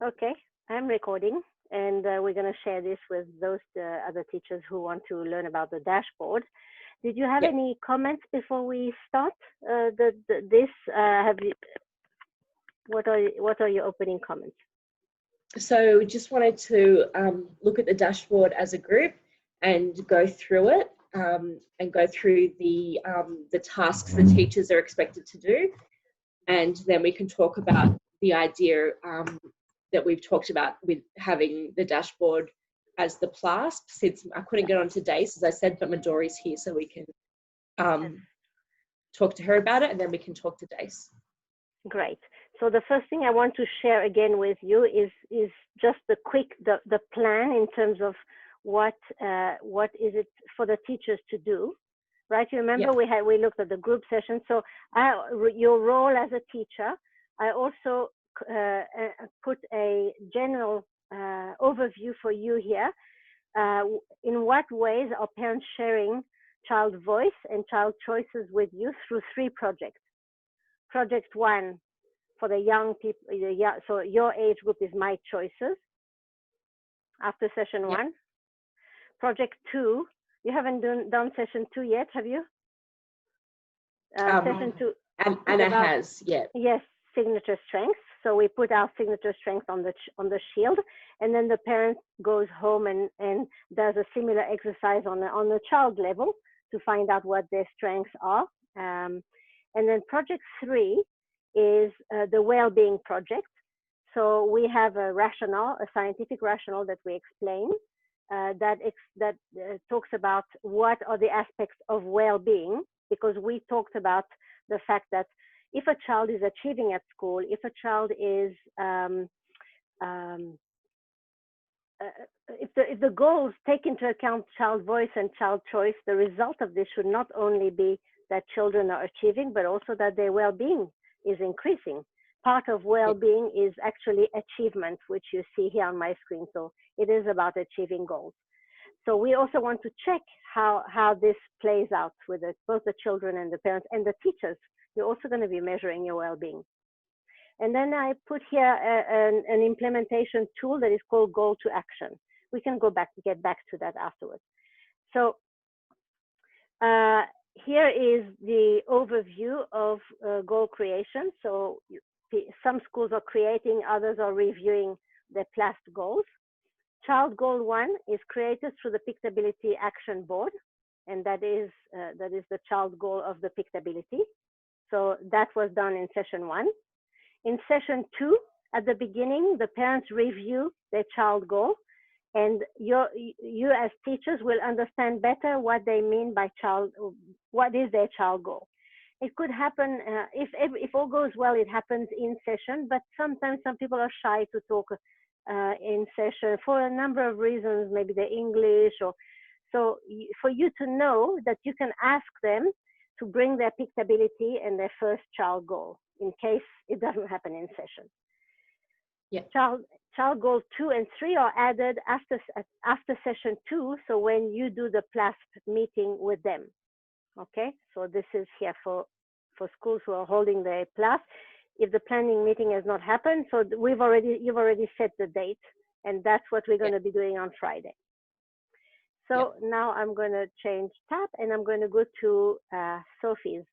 Okay, I'm recording, and we're going to share this with those other teachers who want to learn about the dashboard. Did you have Yep. any comments before we start this? Have you? What are your opening comments? So just wanted to look at the dashboard as a group and go through it and go through the tasks the teachers are expected to do. And then we can talk about the idea that we've talked about with having the dashboard as the PLASP, since I couldn't get on today, as I said, but Midori's here so we can talk to her about it, and then we can talk to Dace. Great. So the first thing I want to share again with you is just the plan in terms of what is it for the teachers to do, right? You remember we looked at the group session. So your role as a teacher, I also put a general overview for you here. In what ways are parents sharing child voice and child choices with you through 3 projects? Project 1 for the young people, so your age group is My Choices after session 1. Project 2, you haven't done session 2 yet, have you? Session 2. Anna has, Yes, signature strengths. So we put our signature strengths on the shield, and then the parent goes home and does a similar exercise on the child level to find out what their strengths are. And then project 3 is the well-being project. So we have a scientific rationale that we explain that talks about what are the aspects of well-being, because we talked about the fact that if a child is achieving at school, if a child is if the goals take into account child voice and child choice, the result of this should not only be that children are achieving, but also that their well-being is increasing. Part of well-being is actually achievement, which you see here on my screen. So it is about achieving goals. So we also want to check how this plays out with both the children and the parents and the teachers. You're also going to be measuring your well-being. And then I put here an implementation tool that is called Goal to Action. We can get back to that afterwards. So here is the overview of goal creation. So some schools are creating, others are reviewing their PLAST goals. Child Goal 1 is created through the Pictability Action Board, and that is the child goal of the Pictability. So that was done in session 1. In session 2, at the beginning, the parents review their child goal, and you as teachers will understand better what they mean by what is their child goal. It could happen, if all goes well, it happens in session, but sometimes some people are shy to talk in session for a number of reasons, maybe the English, or so for you to know that you can ask them to bring their Pictability and their first child goal in case it doesn't happen in session. Child goal 2 and 3 are added after session 2, so when you do the PLASP meeting with them. Okay, so this is here for schools who are holding their PLASP. If the planning meeting has not happened, so you've already set the date, and that's what we're going to be doing on Friday. So now I'm going to change tab, and I'm going to go to Sophie's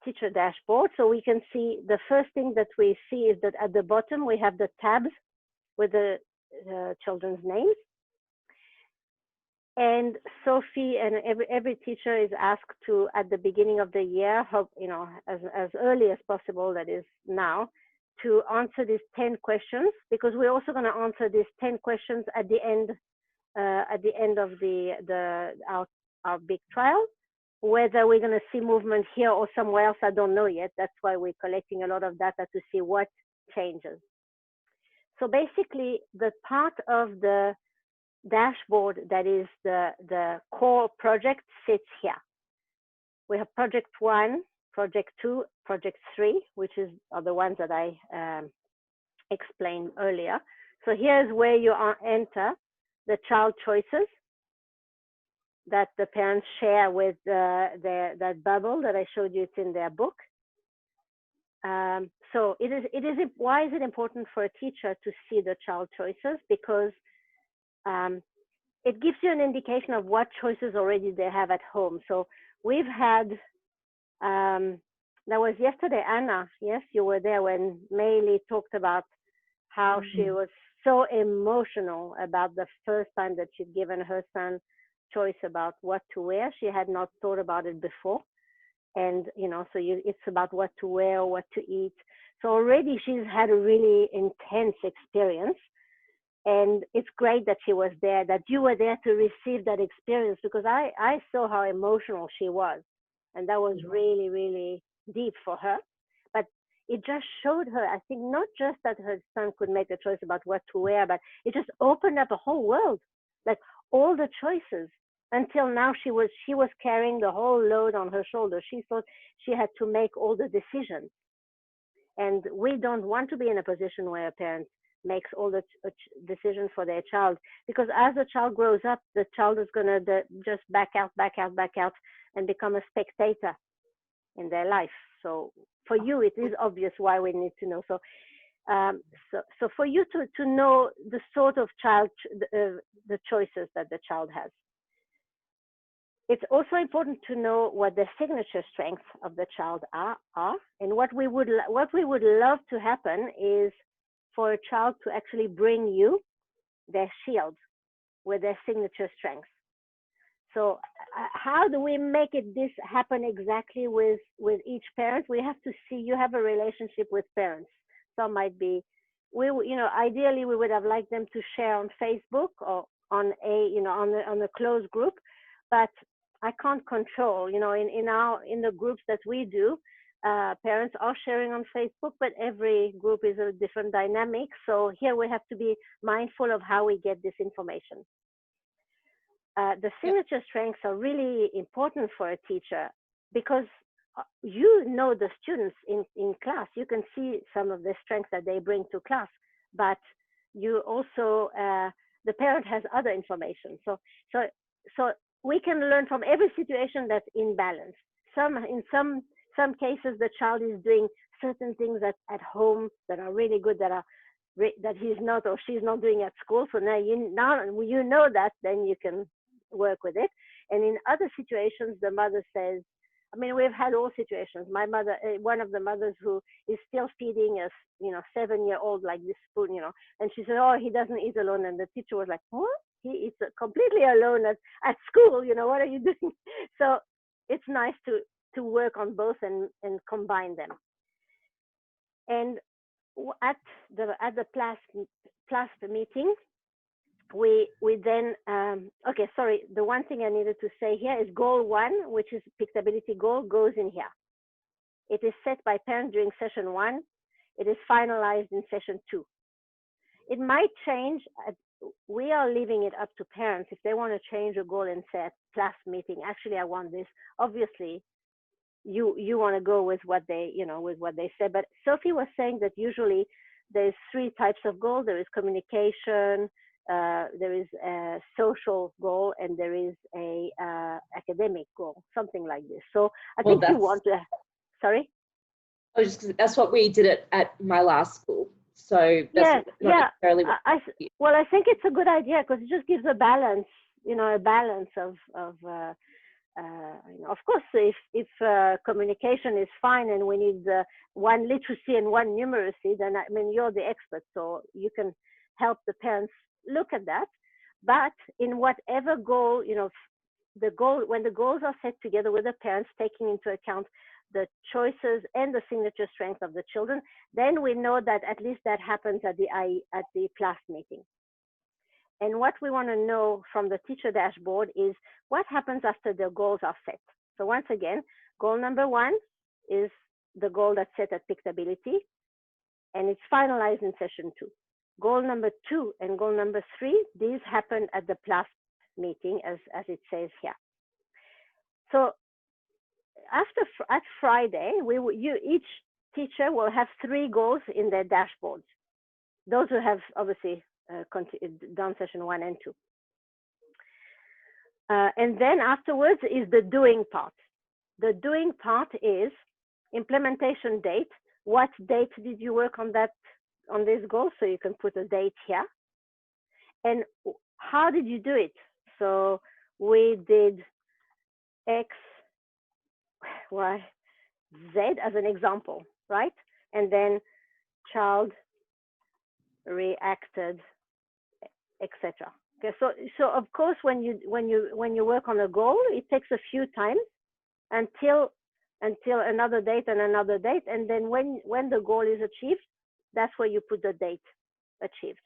teacher dashboard. So we can see the first thing that we see is that at the bottom we have the tabs with the children's names. And Sophie and every teacher is asked to, at the beginning of the year, hope, as early as possible, that is now, to answer these 10 questions, because we're also going to answer these 10 questions at the end of our big trial. Whether we're going to see movement here or somewhere else, I don't know yet. That's why we're collecting a lot of data to see what changes. So basically, the part of the dashboard that is the core project sits here. We have project 1, project 2, project 3, which are the ones that I explained earlier. So here's where you enter the child choices that the parents share with that bubble that I showed you. It's in their book. So why is it important for a teacher to see the child choices? Because it gives you an indication of what choices already they have at home. So we've had, that was yesterday, Anna, yes, you were there when Maylee talked about how she was so emotional about the first time that she'd given her son choice about what to wear. She had not thought about it before. And, it's about what to wear, what to eat. So already she's had a really intense experience. And it's great that she was there, that you were there to receive that experience, because I saw how emotional she was. And that was really, really deep for her. But it just showed her, I think, not just that her son could make a choice about what to wear, but it just opened up a whole world, like all the choices. Until now, she was carrying the whole load on her shoulders. She thought she had to make all the decisions. And we don't want to be in a position where a parent makes all the decisions for their child, because as the child grows up, the child is going to just back out, and become a spectator in their life. So for you, it is obvious why we need to know. So so for you to know the sort of the choices that the child has. It's also important to know what the signature strengths of the child are. And what we would love to happen is for a child to actually bring you their shield with their signature strengths. So how do we make this happen exactly with each parent? We have to see, you have a relationship with parents. Some might be, ideally we would have liked them to share on Facebook or on a closed group, but I can't control, in the groups that we do, parents are sharing on Facebook, but every group is a different dynamic. So here we have to be mindful of how we get this information. The signature strengths are really important for a teacher, because the students in class, you can see some of the strengths that they bring to class, but you also, the parent has other information. So we can learn from every situation that's in balance. In some cases, the child is doing certain things at home that are really good, that he's not or she's not doing at school. So now you know that, then you can work with it. And in other situations, the mother says, we've had all situations. My mother, one of the mothers who is still feeding a 7-year-old like this spoon, and she said, oh, he doesn't eat alone. And the teacher was like, what? He eats completely alone at school. What are you doing? So it's nice to work on both and combine them. And at the PLASP meeting, we then, the one thing I needed to say here is goal 1, which is Pictability goal, goes in here. It is set by parents during session 1. It is finalized in session 2. It might change. We are leaving it up to parents if they want to change a goal and say at class meeting, actually, I want this. Obviously, you want to go with what they, with what they say. But Sophie was saying that usually there's 3 types of goal. There is communication, there is a social goal, and there is a academic goal, something like this. So I think you want to, sorry? That's what we did at my last school. So that's not necessarily what I think it's a good idea, because it just gives a balance, a balance of course, if communication is fine and we need 1 literacy and 1 numeracy, then you're the expert, so you can help the parents look at that. But in whatever goal, when the goals are set together with the parents, taking into account the choices and the signature strength of the children, then we know that at least that happens at the class meeting. And what we want to know from the teacher dashboard is what happens after the goals are set. So once again, goal number 1 is the goal that's set at Pictability, and it's finalized in session 2. Goal number 2 and goal number 3, these happen at the PLASP meeting, as it says here. So at Friday, each teacher will have 3 goals in their dashboards. Those who have obviously done session 1 and 2. And then afterwards is the doing part. The doing part is implementation date. what date did you work on this goal? So you can put a date here. And how did you do it? So we did X, Y, Z as an example, right? And then child reacted, etc. Okay, so of course when you work on a goal, it takes a few times until another date and another date, and then when the goal is achieved, that's where you put the date achieved.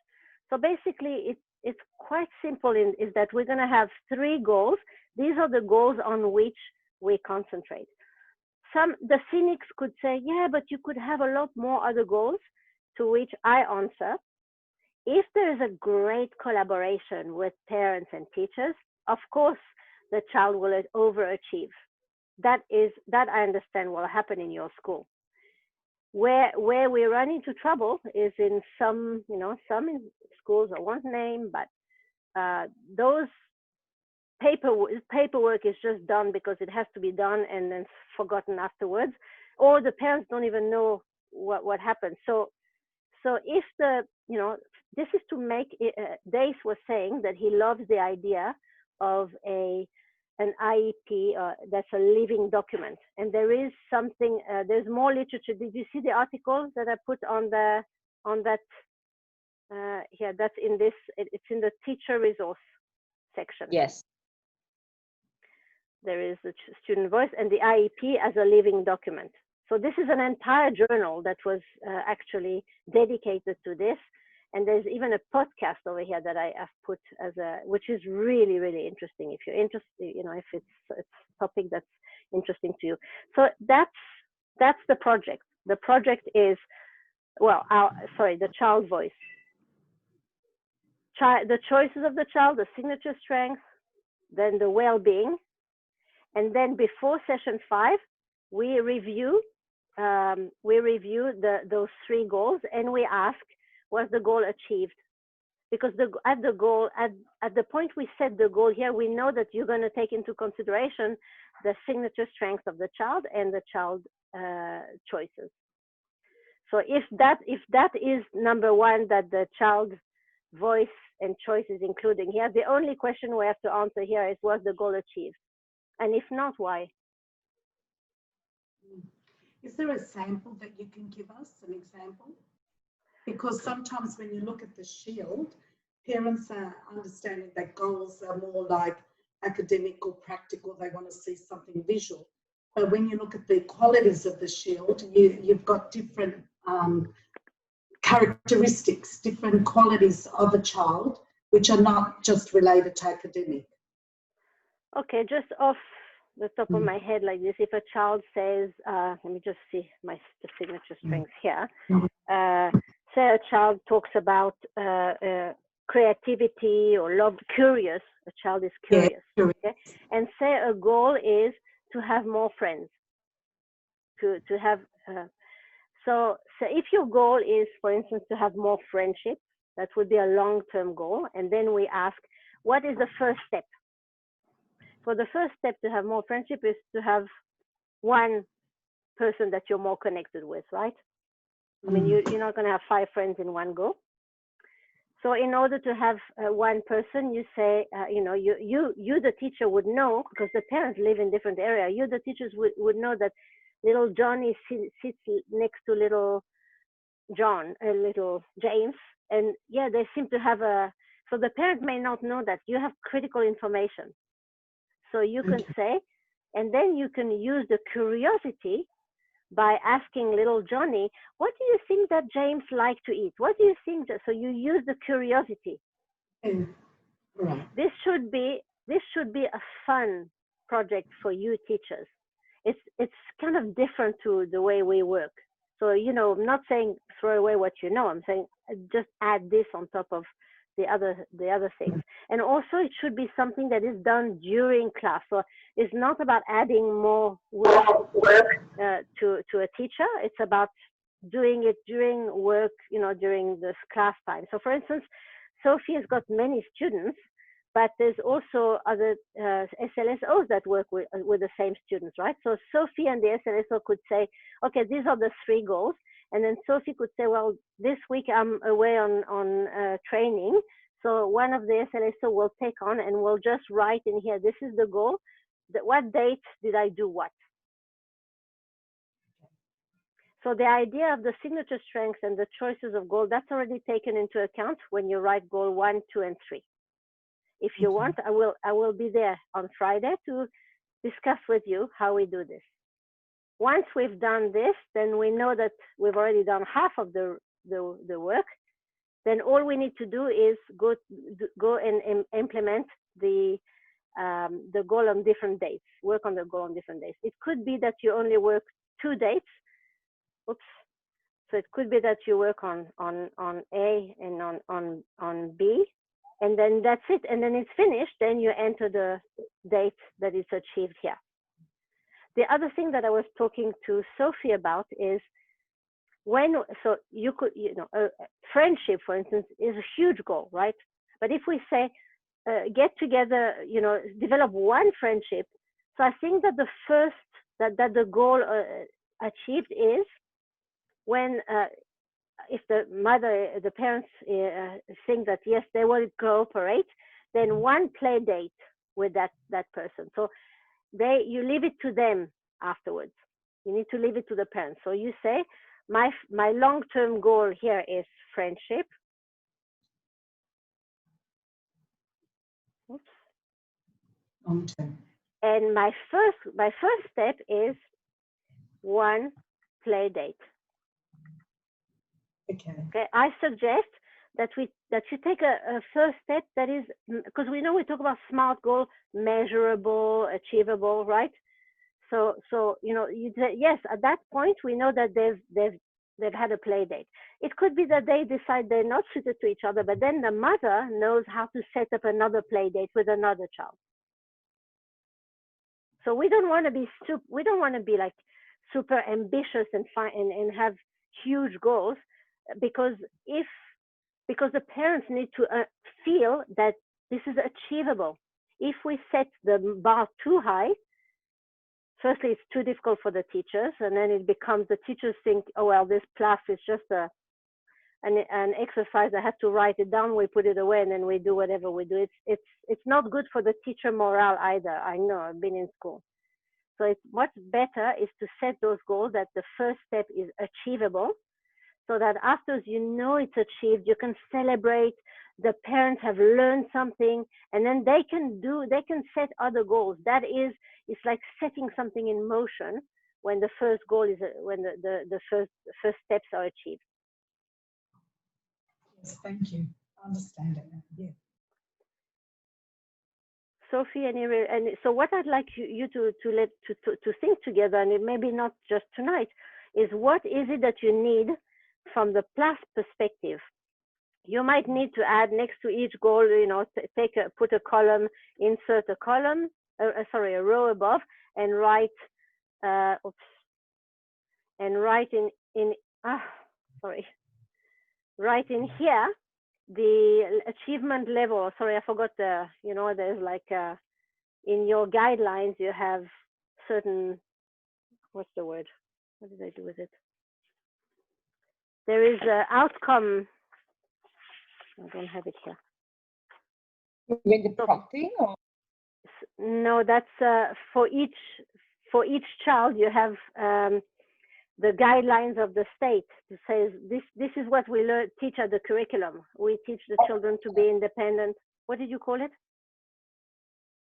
So basically it's quite simple is that we're going to have 3 goals. These are the goals on which we concentrate. The cynics could say, yeah, but you could have a lot more other goals, to which I answer, if there is a great collaboration with parents and teachers, of course the child will overachieve. That I understand will happen in your school. Where we run into trouble is in some schools I won't name, but those paperwork is just done because it has to be done and then forgotten afterwards, or the parents don't even know what happened. So if this is to make it, Dace was saying that he loves the idea of an IEP that's a living document, and there is something. There's more literature. Did you see the article that I put on that? Yeah, that's in this. It's in the teacher resource section. Yes. There is the student voice and the IEP as a living document. So this is an entire journal that was actually dedicated to this. And there's even a podcast over here that I have put which is really, really interesting. If you're interested, if it's a topic that's interesting to you. So that's the project. The project is, the child voice. The choices of the child, the signature strength, then the well-being. And then before session 5, we review those 3 goals, and we ask, was the goal achieved? Because at the point we set the goal here, we know that you're going to take into consideration the signature strengths of the child and the child choices. So if that is number 1, that the child voice and choice is including here, the only question we have to answer here is, was the goal achieved? And if not, why? Is there a sample that you can give us, an example? Because sometimes when you look at the shield, parents are understanding that goals are more like academic or practical. They want to see something visual. But when you look at the qualities of the shield, you've got different characteristics, different qualities of a child, which are not just related to academic. Okay, just off the top of my head like this, if a child says, let me just see the signature strengths here. Say a child talks about creativity or love, curious. A child is curious, okay? And say a goal is to have more friends, to have. So if your goal is, for instance, to have more friendship, that would be a long-term goal. And then we ask, what is the first step? So the first step to have more friendship is to have one person that you're more connected with, right? I mean, you're not going to have 5 friends in one go. So in order to have one person, you say, you the teacher would know, because the parents live in different areas. You the teachers would know that little Johnny sits next to little John, little James, and yeah, they seem to have so the parent may not know that you have critical information. So you can say, and then you can use the curiosity by asking little Johnny, what do you think that James liked to eat? What do you think? So you use the curiosity. Right. This should be a fun project for you teachers. It's kind of different to the way we work. So, I'm not saying throw away what you know. I'm saying just add this on top of the other things. And also it should be something that is done during class. So it's not about adding more work to a teacher. It's about doing it during work, during this class time. So for instance, Sophie has got many students, but there's also other SLSOs that work with the same students, right? So Sophie and the SLSO could say, okay, these are the 3 goals. And then Sophie could say, well, this week I'm away on training. So one of the SLSO will take on and we'll just write in here, this is the goal. What date did I do what? So the idea of the signature strengths and the choices of goal, that's already taken into account when you write goal 1, 2, and 3. If you want, I will be there on Friday to discuss with you how we do this. Once we've done this, then we know that we've already done half of the work. Then all we need to do is go and implement the goal on different dates, work on the goal on different days. It could be that you only work 2 dates. Oops. So it could be that you work on A and on B, and then that's it. And then it's finished. Then you enter the date that is achieved here. The other thing that I was talking to Sophie about is so you could, friendship, for instance, is a huge goal, right? But if we say, get together, develop one friendship. So I think that that the goal achieved is when, if the parents think that, yes, they will cooperate, then one play date with that person. So you leave it to them afterwards. You need to leave it to the parents. So you say, my long-term goal here is friendship. Oops. Long-term. And my first step is one play date. Okay. I suggest that you take a first step that is, because we know we talk about SMART goal, measurable, achievable, right? So you say, yes, at that point we know that they've had a play date. It could be that they decide they're not suited to each other, but then the mother knows how to set up another play date with another child. So we don't want to be like super ambitious and have huge goals, because the parents need to feel that this is achievable. If we set the bar too high, firstly, it's too difficult for the teachers, and then it becomes the teachers think, oh well, this class is just an exercise. I have to write it down. We put it away, and then we do whatever we do. It's not good for the teacher morale either. I know, I've been in school. So it's much better is to set those goals that the first step is achievable, so that after it's achieved, you can celebrate. The parents have learned something, and then they can set other goals. That is, it's like setting something in motion when the first goal is, when the first steps are achieved. Yes, thank you. I understand it now. Yeah. Sophie, and so what I'd like you to think together, and maybe not just tonight, is what is it that you need from the PLAS perspective. You might need to add next to each goal, put a column, insert a column, a row above, and write, write in here the achievement level. Sorry, I forgot there's like in your guidelines you have certain, what's the word? What did I do with it? There is an outcome. I don't have it here. You mean the prompting, or? No, that's for each child. You have the guidelines of the state to say this is what we teach at the curriculum. We teach the children to be independent. What did you call it?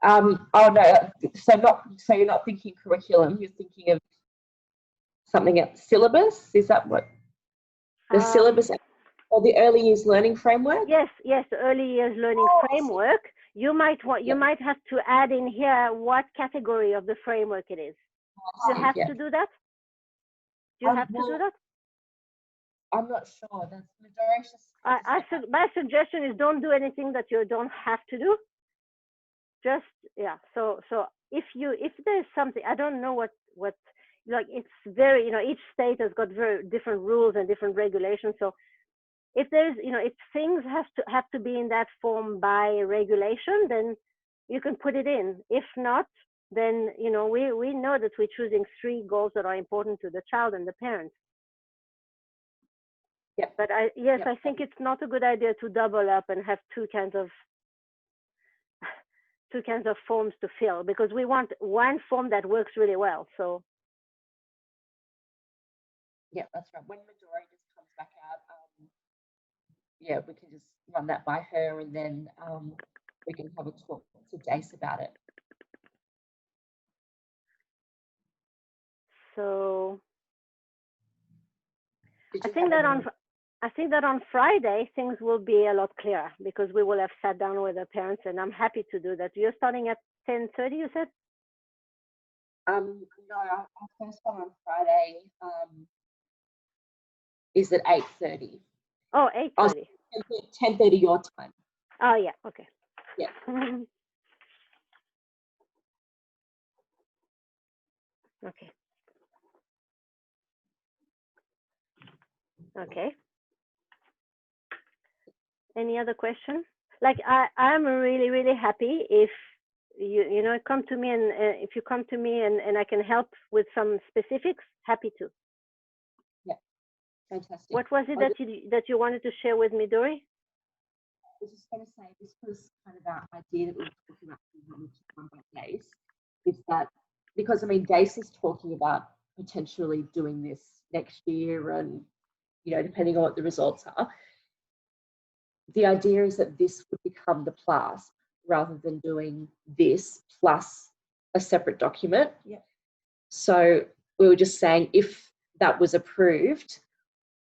Oh no. So you're not thinking curriculum. You're thinking of something else. Syllabus. Is that what the syllabus? Or the early years learning framework? Yes, the early years learning framework. You might have to add in here what category of the framework it is. Do you have to do that? Do you have to do that? I'm not sure. That's my suggestion is don't do anything that you don't have to do. Just So if there's something, I don't know what like, it's very, each state has got very different rules and different regulations. So if there's, if things have to be in that form by regulation, then you can put it in. If not, then, we know that we're choosing 3 goals that are important to the child and the parents. Yeah. But I think it's not a good idea to double up and have two kinds of forms to fill, because we want one form that works really well. So yeah, that's right. When Midori just comes back out, yeah, we can just run that by her, and then we can have a talk to Jace about it. So Did I you think have that on Friday things will be a lot clearer, because we will have sat down with the parents, and I'm happy to do that. You're starting at 10:30, you said? No, our first one on Friday is at 8:30. Oh, 8:30. 10:30 your time. Oh yeah, okay. Yeah. Okay. Okay. Any other question? Like I'm really, really happy if you come to me, and if you come to me and I can help with some specifics, happy to. Yeah. Fantastic. What was it that you wanted to share with me, Dory? I was just going to say, this was kind of our idea that we were talking about Dace, is that, because I mean, Dace is talking about potentially doing this next year, and depending on what the results are, the idea is that this would become the class rather than doing this plus a separate document. Yeah. So we were just saying, if that was approved,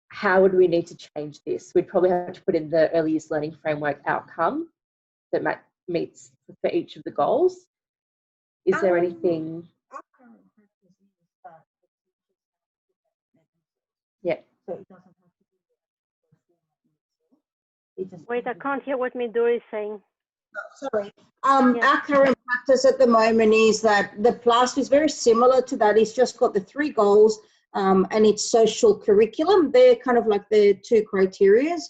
how would we need to change this? We'd probably have to put in the early years learning framework outcome that meets for each of the goals. Is there anything? Yeah. So it doesn't have to be. Wait, I can't hear what Midori is saying. Sorry. Yeah. Our current practice at the moment is that the PLAST is very similar to that. It's just got the 3 goals, and it's social curriculum. They're kind of like the 2 criterias.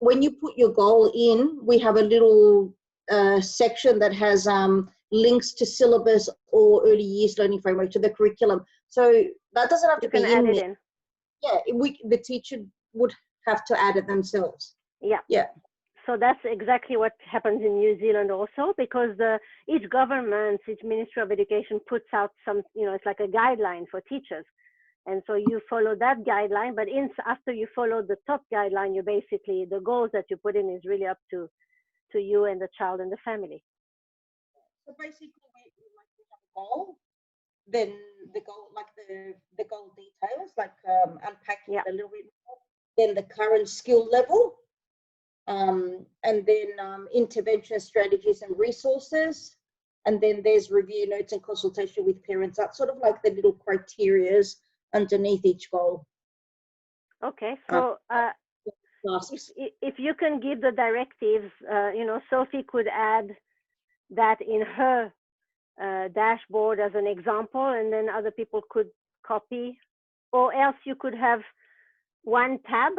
When you put your goal in, we have a little section that has links to syllabus or early years learning framework, to the curriculum. So that doesn't have to be in. You can add it in. Yeah, the teacher would have to add it themselves. Yeah. Yeah. So that's exactly what happens in New Zealand also, because each government, each Ministry of Education puts out some, it's like a guideline for teachers. And so you follow that guideline, but after you follow the top guideline, you basically, the goals that you put in is really up to you and the child and the family. So basically, we have a goal, then the goal, like the goal details, like unpacking it a little bit more, then the current skill level, and then intervention strategies and resources, and then there's review notes and consultation with parents. That's sort of like the little criterias underneath each goal. Okay, so if you can give the directives, Sophie could add that in her dashboard as an example, and then other people could copy, or else you could have one tab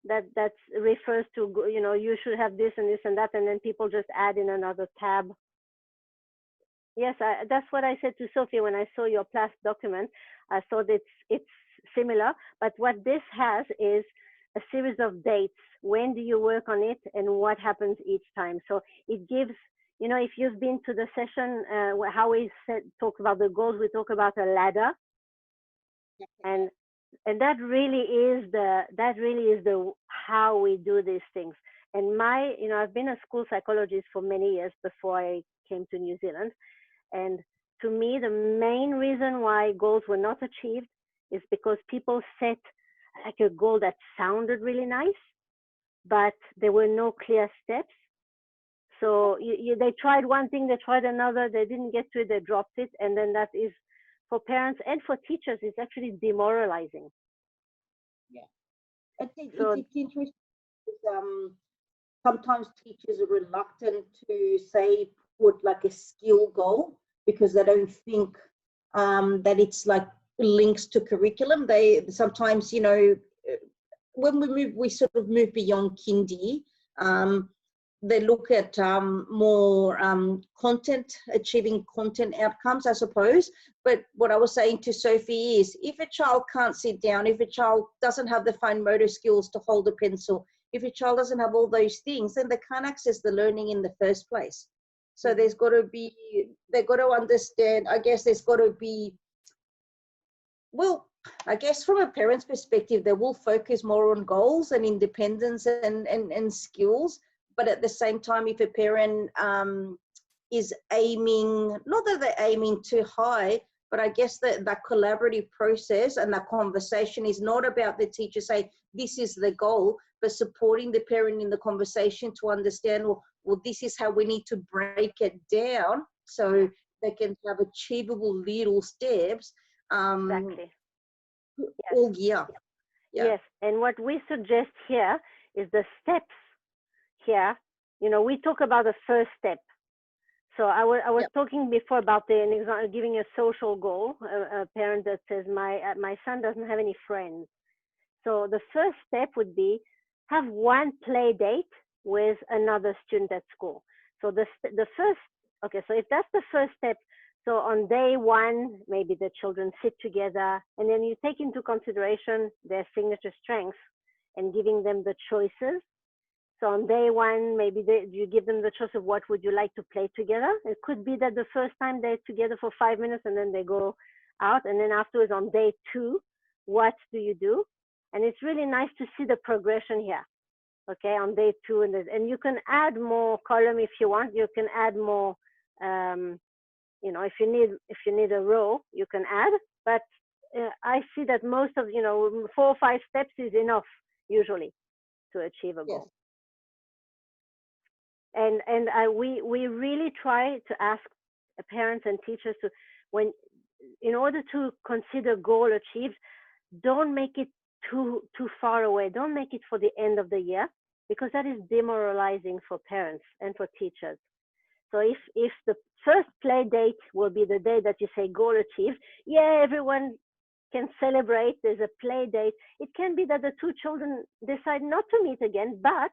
that refers to, you should have this and this and that, and then people just add in another tab. Yes, that's what I said to Sophie when I saw your PLAST document. I thought it's similar, but what this has is a series of dates. When do you work on it, and what happens each time? So it gives, if you've been to the session, how we talk about the goals, we talk about a ladder, and that really is the how we do these things. And I've been a school psychologist for many years before I came to New Zealand. And to me, the main reason why goals were not achieved is because people set like a goal that sounded really nice, but there were no clear steps. So they tried one thing, they tried another, they didn't get to it, they dropped it. And then that is, for parents and for teachers, it's actually demoralizing. Yeah. It's interesting. Sometimes teachers are reluctant to put like a skill goal, because they don't think that it's like links to curriculum. They sometimes, when we sort of move beyond kindy, they look at more content, achieving content outcomes, I suppose. But what I was saying to Sophie is, if a child can't sit down, if a child doesn't have the fine motor skills to hold a pencil, if a child doesn't have all those things, then they can't access the learning in the first place. So there's got to be, they've got to understand, I guess there's got to be, well, I guess from a parent's perspective, they will focus more on goals and independence and skills. But at the same time, if a parent is aiming, not that they're aiming too high, but I guess that collaborative process and that conversation is not about the teacher saying, this is the goal, but supporting the parent in the conversation to understand, well, this is how we need to break it down so they can have achievable little steps. Exactly. All year. Yeah. Yes, and what we suggest here is the steps here. You know, we talk about the first step. So I was talking before about giving a social goal, a parent that says, my son doesn't have any friends. So the first step would be have one play date with another student at school. So the first, okay, so if that's the first step, so on day one, maybe the children sit together and then you take into consideration their signature strengths and giving them the choices. So on day one, maybe you give them the choice of what would you like to play together. It could be that the first time they're together for 5 minutes and then they go out. And then afterwards on day two, what do you do? And it's really nice to see the progression here. Okay, on day two, and you can add more column if you want. You can add more, you know, if you need a row, you can add. But I see that most of, 4 or 5 steps is enough usually to achieve a goal. Yes. And we really try to ask parents and teachers to, in order to consider goal achieved, don't make it too far away. Don't make it for the end of the year, because that is demoralizing for parents and for teachers. So if the first play date will be the day that you say goal achieved, everyone can celebrate. There's a play date. It can be that the 2 children decide not to meet again, but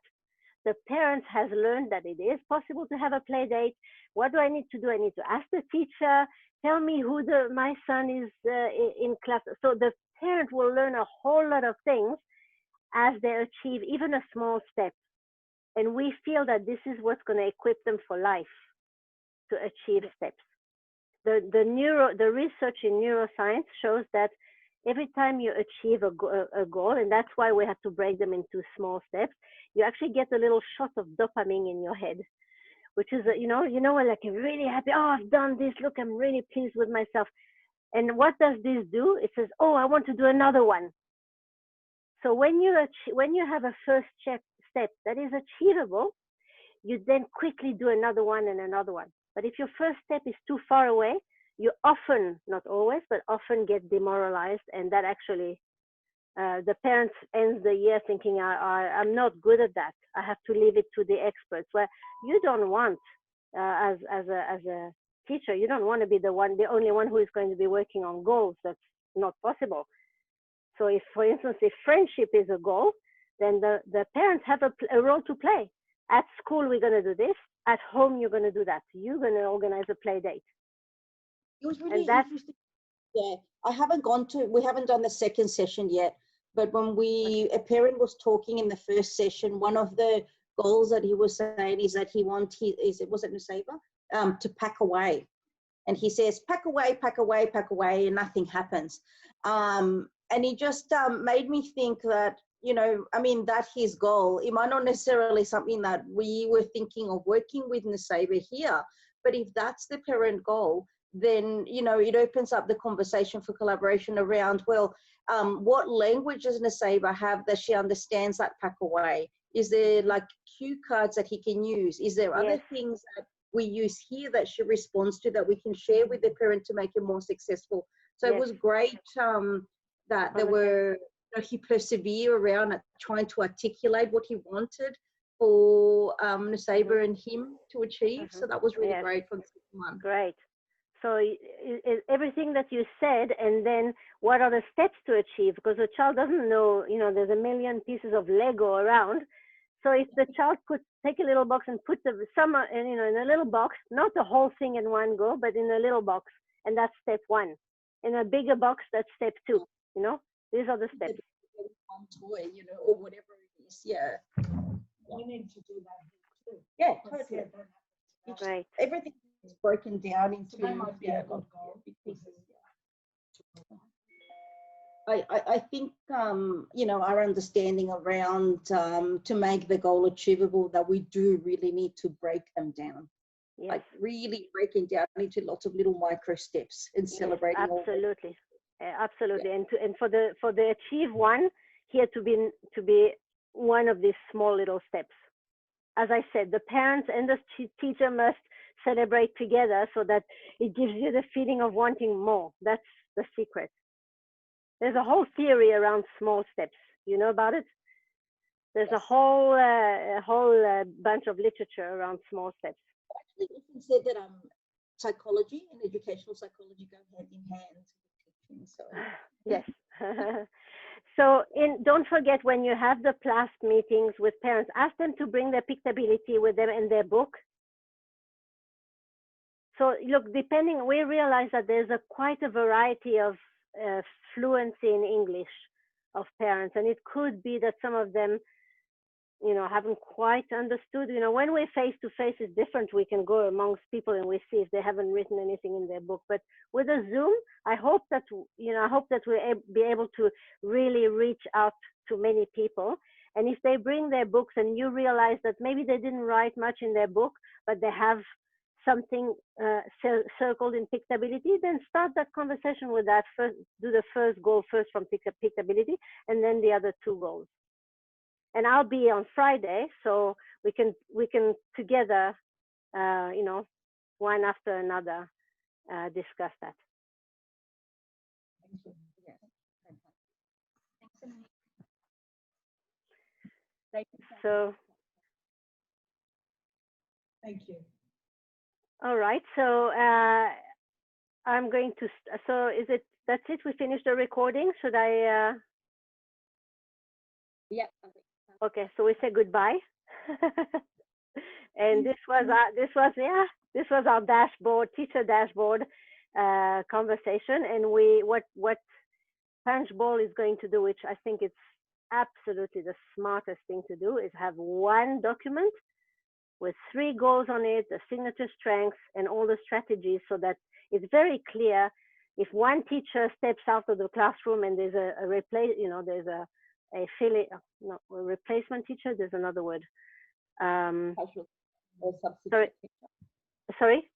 the parent has learned that it is possible to have a play date. What do I need to do? I need to ask the teacher, tell me who my son is in class. So the parent will learn a whole lot of things as they achieve even a small step. And we feel that this is what's going to equip them for life to achieve steps. The research in neuroscience shows that every time you achieve a goal, and that's why we have to break them into small steps, you actually get a little shot of dopamine in your head, which is, like you're really happy. Oh, I've done this. Look, I'm really pleased with myself. And what does this do? It says, oh, I want to do another one. So when you have a first step that is achievable, you then quickly do another one and another one. But if your first step is too far away, you often, not always, but often get demoralized, and that actually, the parents ends the year thinking, I'm not good at that. I have to leave it to the experts. Where you don't want, as a teacher, you don't want to be the only one who is going to be working on goals. That's not possible. So if, for instance, if friendship is a goal, then the parents have a role to play. At school, we're going to do this. At home, you're going to do that. You're going to organize a play date. It was really interesting. Yeah, we haven't done the second session yet, but when a parent was talking in the first session, one of the goals that he was saying is that was it Nusaiba? To pack away. And he says, pack away, and nothing happens. And it just made me think that, that's his goal. It might not necessarily something that we were thinking of working with Nusaiba here, but if that's the parent goal, then, it opens up the conversation for collaboration around, what language does Nusaiba have that she understands that pack away? Is there like cue cards that he can use? Is there other things that we use here that she responds to that we can share with the parent to make it more successful? So it was great that he persevered around at trying to articulate what he wanted for Nusaiba and him to achieve. So that was really great for the second one. Great. So everything that you said, and then what are the steps to achieve? Because the child doesn't know, there's a million pieces of Lego around. So if the child take a little box and put some in a little box, not the whole thing in one go, but in a little box, and that's step 1. In a bigger box, that's step 2. You know, these are the steps. One toy, you know, or whatever it is. Yeah. We need to do that too. Yeah, Because, totally. Right. Everything is broken down into So they might be a good goal. big pieces. I think, you know, our understanding around to make the goal achievable, that we do really need to break them down. Yes. Like really breaking down into lots of little micro steps and celebrating. Absolutely. Absolutely. Yeah. And for the achieve one here to be one of these small little steps. As I said, the parents and the teacher must celebrate together so that it gives you the feeling of wanting more. That's the secret. There's a whole theory around small steps. You know about it? There's a whole bunch of literature around small steps. Actually, you said that psychology and educational psychology go hand in hand. So. Yes. So don't forget, when you have the PLAST meetings with parents, ask them to bring their Pictability with them in their book. So look, we realize that there's quite a variety of fluency in English of parents, and it could be that some of them, you know, haven't quite understood. You know, when we're face to face, it's different. We can go amongst people and we see if they haven't written anything in their book. But with a Zoom, I hope that we'll be able to really reach out to many people. And if they bring their books and you realize that maybe they didn't write much in their book, but they have something circled in Pictability, then start that conversation with that first. Do the first goal first from Pictability, and then the other 2 goals. And I'll be on Friday, so we can together, you know, one after another, discuss that. So. Thank you. All right. So I'm going to. So that's it? We finished the recording. Should I? Yeah. Okay. So we say goodbye. And this was our dashboard, teacher dashboard conversation. And what Punch Bowl is going to do, which I think it's absolutely the smartest thing to do, is have one document with 3 goals on it, the signature strengths and all the strategies, so that it's very clear. If one teacher steps out of the classroom and there's a replacement teacher, there's another word. Sorry?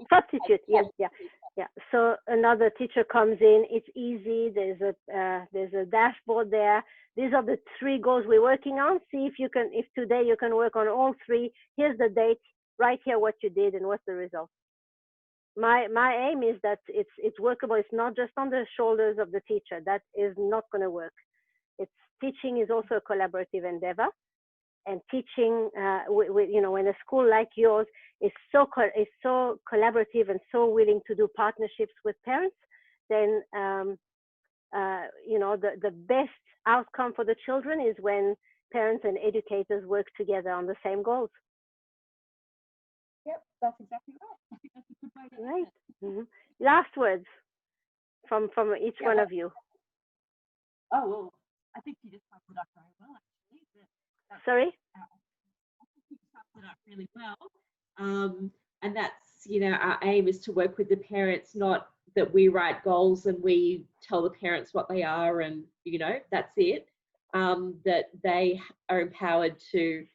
Substitute. Yes, yeah. So another teacher comes in. It's easy. There's a dashboard there. These are the 3 goals we're working on. See if today you can work on all 3. Here's the date. Right here what you did and what's the result. My aim is that it's workable. It's not just on the shoulders of the teacher. That is not going to work. Teaching is also a collaborative endeavor. And teaching, when a school like yours is so collaborative and so willing to do partnerships with parents, then the best outcome for the children is when parents and educators work together on the same goals. Yep, that's exactly right. I think that's a good way to right. Mm-hmm. Last words from each one of you. Oh, well, I think you just summed it up very well, actually. Sorry? I think you summed it up really well. And that's, our aim is to work with the parents, not that we write goals and we tell the parents what they are and, that's it. That they are empowered to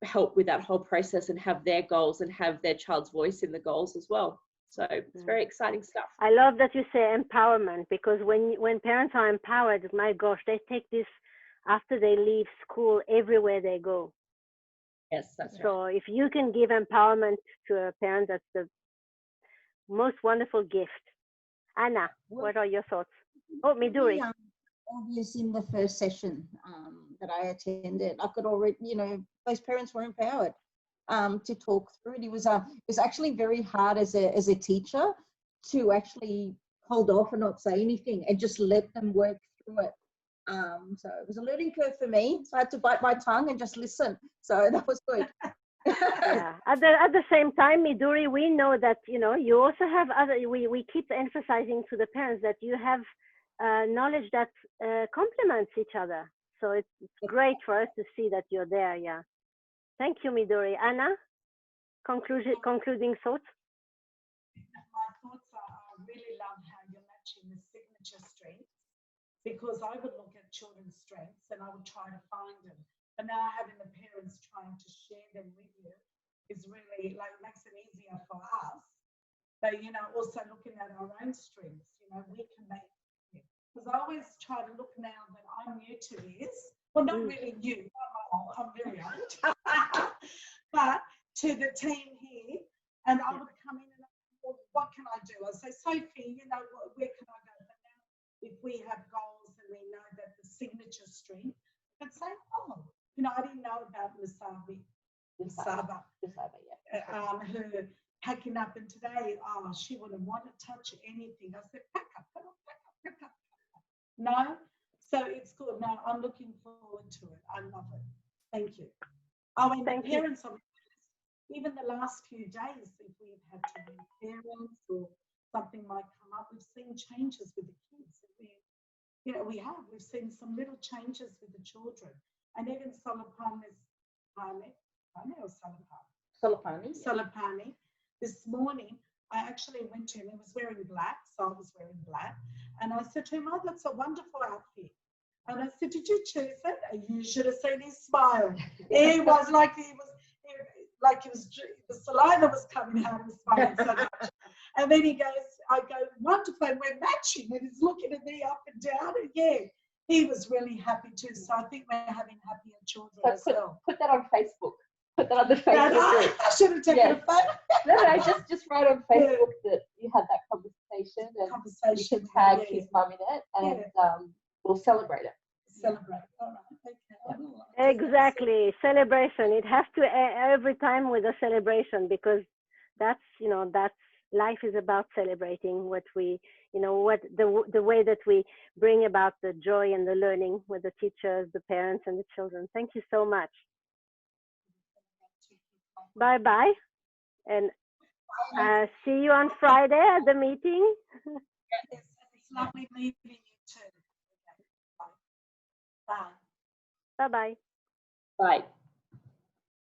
help with that whole process and have their goals and have their child's voice in the goals as well. So it's very exciting stuff. I love that you say empowerment, because when parents are empowered, my gosh, they take this after they leave school everywhere they go. Yes, that's right. So if you can give empowerment to a parent, that's the most wonderful gift. Anna, what are your thoughts? Oh, Midori. Obvious in the first session that I attended, I could already, those parents were empowered to talk through it. It was actually very hard as a teacher to actually hold off and not say anything and just let them work through it. So it was a learning curve for me. So I had to bite my tongue and just listen. So that was good. Yeah. At the same time, Midori, we know that, you know, you also have other, we keep emphasizing to the parents that you have knowledge that complements each other. So it's great for us to see that you're there. Yeah. Thank you, Midori. Anna, concluding thoughts? My thoughts are, I really love how you're matching the signature strengths, because I would look at children's strengths and I would try to find them. But now having the parents trying to share them with you is really, like, makes it easier for us. But, you know, also looking at our own strengths, you know, we can make it. Because I always try to look now that I'm new to this. Well, not really new, I'm very old. But to the team here, and I would come in and, well, what can I do? I say, Sophie, you know, where can I go? But now, if we have goals and we know that the signature strength, and say, oh, you know, I didn't know about Musaba, her packing up, and today, oh, she wouldn't want to touch anything. I said, pack up. No, so it's good. No, I'm looking forward to it. I love it. Thank you. Oh, and the parents, even the last few days, if we've had to be parents or something might come up, we've seen changes with the kids. We've seen some little changes with the children. And even Solopani, this morning, I actually went to him. He was wearing black, so I was wearing black. And I said to him, oh, that's a wonderful outfit. And I said, did you choose it? And you should have seen his smile. He was like, the saliva was coming out of his smile so much. And then he goes, I go, wonderful, and we're matching. And he's looking at me up and down. And yeah, he was really happy too. So I think we're having happier children as well. Put that on Facebook. Put that on the Facebook group. I should have taken a photo. No, just write on Facebook that you had that conversation, and you can tag his mum in it, and we'll celebrate it. Celebrate. All right. Okay. Exactly. Celebration. It has to every time with a celebration, because that's, you know, that's life is about celebrating what we, you know, what the way that we bring about the joy and the learning with the teachers, the parents, and the children. Thank you so much. Bye-bye. And see you on Friday at the meeting. It's lovely meeting you too. Bye. Bye-bye. Bye.